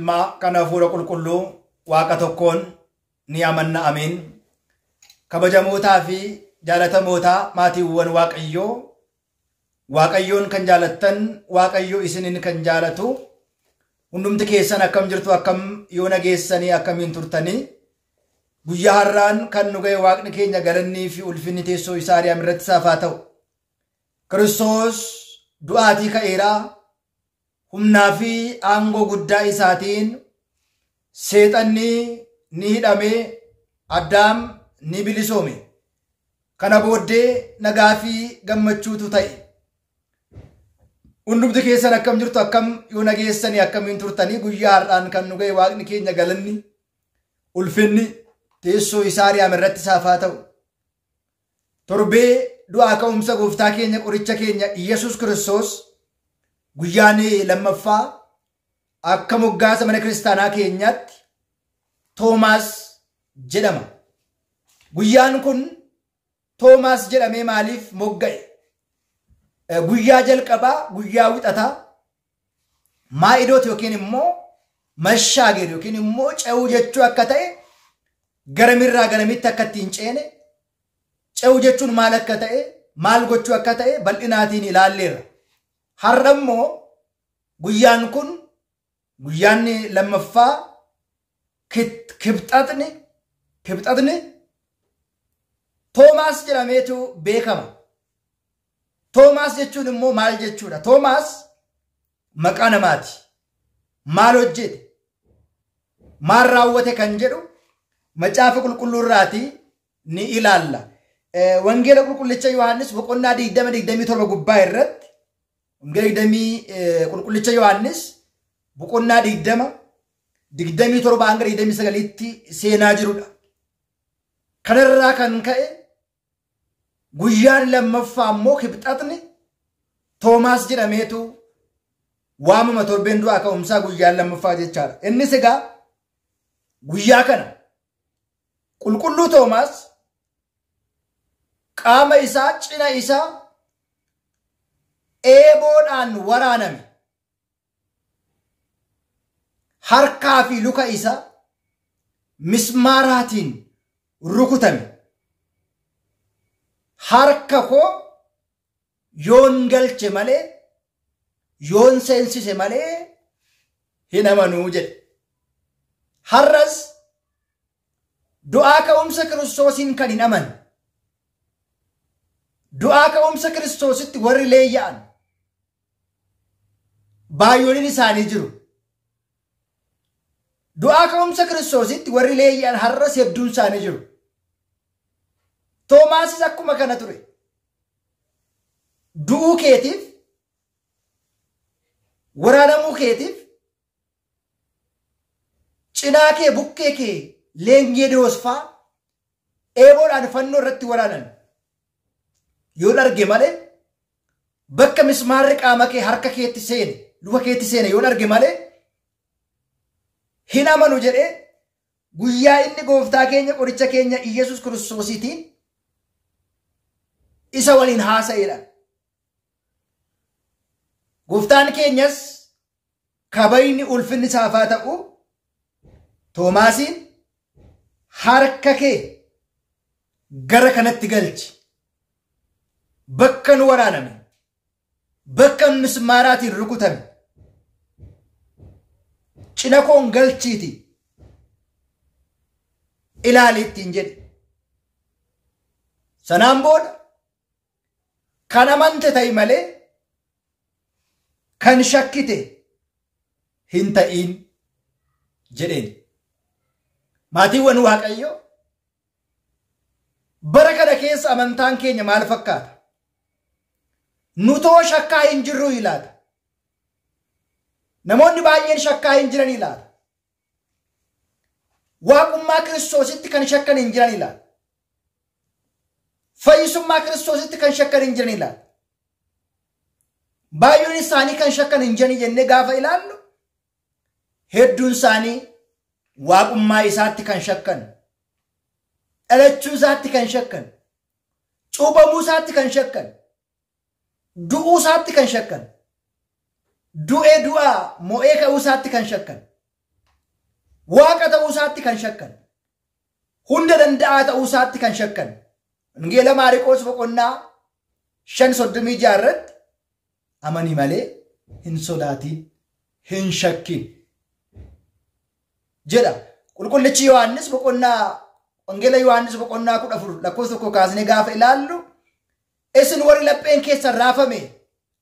Ma kana fuula qulqulluu waaqa tokkoon ni amanna amiin. Kabajamootaa fi jaalatamootaa maatiiwwan waaqayyoon kan jaalattan waaqayyo isinin kan jaalatu hundumti keessan akkam jirtu akkam yoo nageessanii akkamiin turtanii guyyaa har'aan kan nu ga'e waaqni keenya galannii fi ulfinni teessoo isaa Ariyaam irratti saafaa ta'u. Kiristoos du'aatii ka'eeraa humnaa fi aangoo guddaa isaatiin seexanni ni hidhame, Addaam ni bilisoome. Kana booddee nagaa fi gammachuutu ta'e. Hundumti keessan akkam jirtu akkam yoo nageessanii akkamiin turtanii guyyaa har'aan kan nu ga'e waaqni keenya galanni ulfinni teessoo isaa Ariyaam irratti saafaa ta'u. Torbee du'aa ka'umsa gooftaa keenya qoricha keenya Iyesuus Kiristoos guyyaan lammaffaa akka moggaasa mana kiristaanaa keenyaatti Toomaas jedhama. Guyyaan kun Toomaas jedhamee maaliif mogga'e? Guyyaa jalqabaa guyyaa wixataa maa'idoot yookiin immoo mashaageer yookiin immoo ce'uu jechuu akka ta'e garamirraa garamitti akka ittiin ceene ce'uu jechuun maal akka ta'e maal gochuu akka ta'e bal'inaatiin ilaalleerra. Har'a immoo guyyaan kun guyyaan lammaffaa kibxatni Toomaas jedhameetu beekama. Toomaas jechuun immoo maal jechuudha? Toomaas maqaa namaati. Maal hojjete? Maal raawwate kan jedhu macaafa qulqulluurraatii ni ilaalla. Wangeela qulqullicha Yohaannis boqonnaa 20-27 gubbaa irratti wangeela qulqullicha Yohaannis boqonnaa 20-27 seenaa jirudha. Kanarraa kan ka'e guyyaan lammaffaa immoo kibxatni Toomaas jedhameetu waamama. Torbeen du'aa ka'umsaa guyyaan lammaffaa jechaadha. Innis egaa guyyaa kana qulqulluu Toomaas qaama isaa cina isaa eeboodhaan waraaname, harkaa fi luka isaa mismaaraatiin rukutame. Harka koo yoon galche malee yoon seensise malee hin amanuu jedhe. Har'as du'aa ka'umsa Kiristoosiin kan hin amane, du'aa ka'umsa Kiristoositti warri leeyya'an baay'ooliin isaanii jiru. Du'aa ka'umsa Kiristoositti warri leeyya'an har'as hedduun isaanii jiru. Toomaasis akkuma kana ture. Du'uu keetiif, waraanamuu keetiif, cinaa kee bukkee kee leenjee doosfaa eeboodhaan fannoo irratti waraanan yoon arge malee, bakka mismaarri qaama kee harka keetti seene, luka keetti seene yoon arge malee hin amanu jedhee guyyaa inni gooftaa keenya qoricha keenya Iyesuus Kiristoosiitiin isa waliin haasa'eedha. Gooftaan keenyas kabajni ulfinni isaafaa ta'u Toomaasiin harka kee gara kanatti galchi, bakka nu waraaname, bakka mismaaraatiin rukutame cina koon galchiiti ilaali ittiin jedhe. Sanaan booda kan amante ta'i malee kan shakkite hin ta'iin jedheen. Maatiiwwan Waaqayyoo, bara kana keessa amantaan keenya maal fakkaata? Nutoo shakkaa hin jirru ilaata. Namoonni baay'een shakkaa hin jiran ilaata. Waaqummaa Kiristoositti kan shakkan hin jiran ilaata. Fayyisummaa Kiristoositti kan shakkan hin jiran ilaata. Baay'oon isaanii kan shakkan hin jiran jennee gaafa ilaallu hedduun isaanii waaqummaa isaatti kan shakkan, dhalachuu isaatti kan shakkan, cuuphamuu isaatti kan shakkan, du'uu isaatti kan shakkan, du'ee du'aa mo'ee ka'uu isaatti kan shakkan, waaqa ta'uu isaatti kan shakkan hunda danda'aa ta'uu isaatti kan shakkan wangeela Maariqoos boqonnaa 5:36 irratti amanii malee hin sodaatin hin shakkin jedha qulqullichi Yohaannis boqonnaa wangeela Yohaannis boqonnaa 14 lakkoofsa 1 kaasnee gaafa ilaallu isin warri lapheen keessan raafame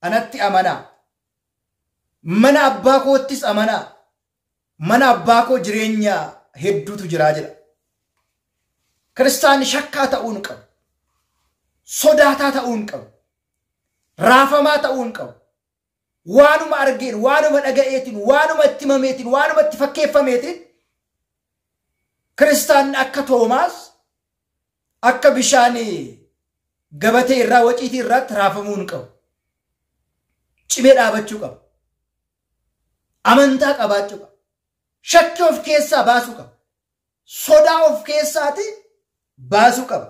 anatti amanaa mana abbaa koottis amanaa mana abbaa koo jireenya hedduutu jira jedha Kiristaanni shakkaa ta'uun qabu sodaataa ta'uun qabu raafamaa ta'uun qabu waanuma argeen waanuma dhaga'eetiin waanuma itti himameetiin waanuma itti fakkeeffameetiin Kiristaanni akka Toomaas akka bishaanii gabatee irraa waciitii irratti raafamuun qabu cimee dhaabachuu qaba amantaa qabaachuu qaba shakkii of keessaa baasuu qaba sodaa of keessaati baasuu qaba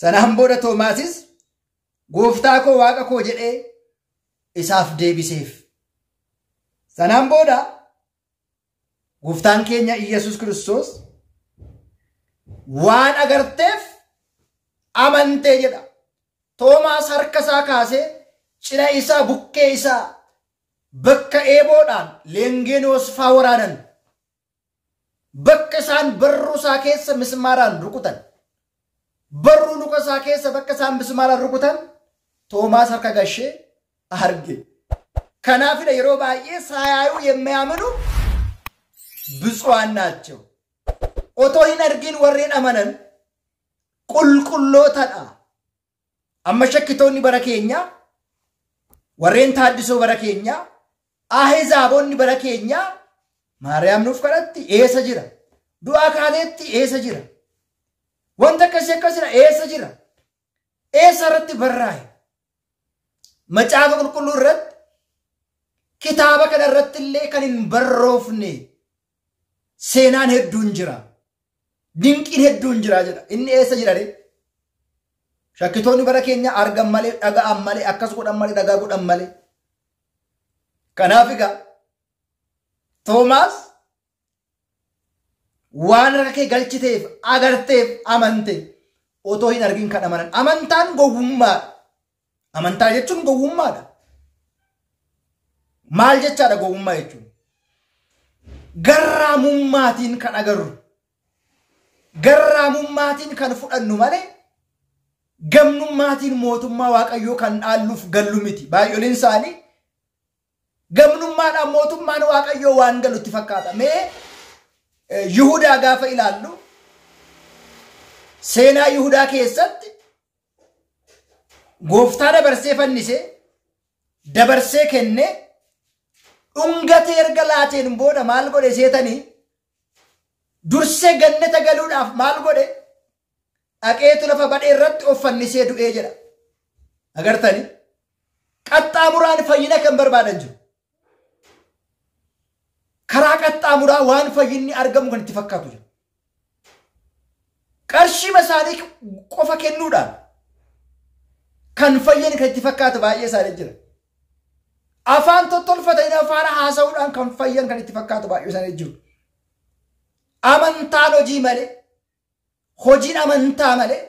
sanaan booda Toomaasis gooftaa koo waaqa koo jedhee isaaf deebiseef sanaan booda gooftaan keenya Iyesuus Kiristoos waan agarteef amantee jedha Toomaas harka isaa kaasee cina isaa bukkee isaa bakka eeboodhaan leengeen hoosfaa waraanan bakka isaan barruu isaa keessa mismaaraan rukutan barruu luka isaa keessa bakka isaan mismaaraan rukutan Toomaas harka gashee arge kanaafidha yeroo baay'ee saayuu የሚያምኑ ብፁዓን ናቸው ኦቶ hin argin warreen amanan qulqullootadha amma shakkitoonni bara keenya warreen taaddisoo bara keenya ahizaaboonni bara keenya Maariyaam nuuf kadhatti eessa jira du'aa kaateetti eessa jira wanta akkasii eessa jira eessa irratti barraa'e macaafa qulqulluu irratti kitaaba kana irratti illee kan hin barroofne seenaan hedduun jira dinqiin hedduun jira jedha inni eessa jira re shakkitoonni bara keenya argan malee dhaga'an malee akkas godhan malee dhagaa godhan malee kanaaf egaa Toomaas waan harka kee galchiteef agarteef amante otoo hin argin kan amanan amantaan gowwummaa amantaa jechuun gowwummaadha maal jechaadha gowwummaa jechuun garraamummaatiin kan agarru garraamummaatiin kan fudhannu malee gamnummaatiin mootummaa waaqayyoo kan dhaalluuf gallu miti baay'oleen isaanii gamnummaadhaan mootummaan waaqayyoo waan galutti fakkaata mee Yihudaa gaafa ilaallu seenaa Yihudaa keessatti gooftaa dabarsee fannisee dabarsee kennee dhungatee erga laateen booda maal godhe seetanii dursee gannata galuudhaaf maal godhe dhaqeetu lafa badhee irratti of fannisee du'ee jedha agartanii qaxxaamuraan fayyina kan barbaadan jiru karaa qaxxaamuraa waan fayyinni argamu kan itti fakkaatu jira qarshii isaanii qofa kennuudhaan kan fayyan kan itti fakkaatu baay'ee isaanii jira afaan tottolfatanii afaan haasa'uudhaan kan fayyan kan itti fakkaatu baay'ee isaanii jiru amantaan hojii malee hojiin amantaa malee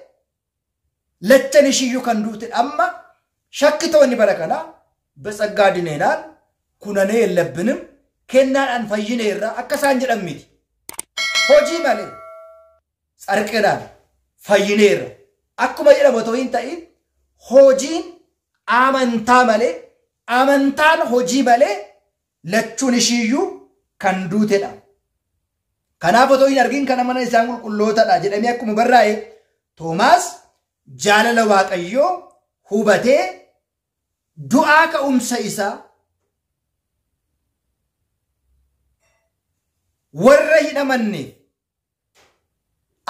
lachan ishiyyuu kan duute amma shakkitoonni bara kanaa በጸጋ ድነናል ኩነኔ የለብንም kennaadhaan fayyineerra akka isaan jedhan miti hojii malee tsarqinaan fayyineerra akkuma jedhamu otoo hin ta'in hojiin amantaa malee amantaan hojii malee lachuun ishiyyuu kan duutedha kanaaf otoo hin argin kana mana isaan qulqullootadha jedhamee akkuma barraa'e Toomaas jaalala waaqayyoo hubatee du'aa ka'umsa isaa warra hidhamanne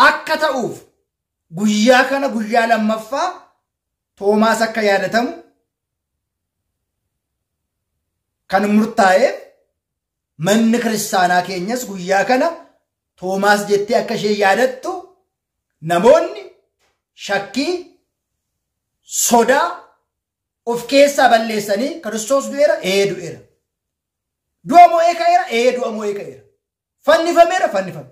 akka ta'uuf guyyaa kana guyyaa lammaffaa Toomaas akka yaadatamu kan murtaa'eef manni kiristaanaa keenyas guyyaa kana Toomaas jettee akka ishee yaadattu namoonni shakkii sodaa of keessaa balleessanii Kiristoos du'eera du'a mo'ee ka'eera du'a mo'ee ka'eera fannifameera fannifame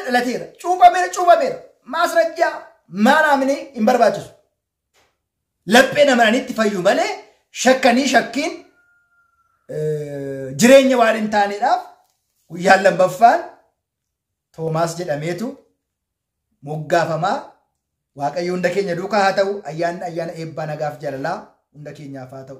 dhalateera cuubameera maasrajjaa maanaamne hin barbaachisu laphee namaranitti fayyu malee shakkiin jireenya waan hin taaneedhaaf guyyaan lammaffaan Toomaas jedhameetu moggaafamaa Waaqayyo hunda keenya duukaa haa ta'u ayyaana eebbaa nagaaf jaalalaa hunda keenyaaf haa ta'u.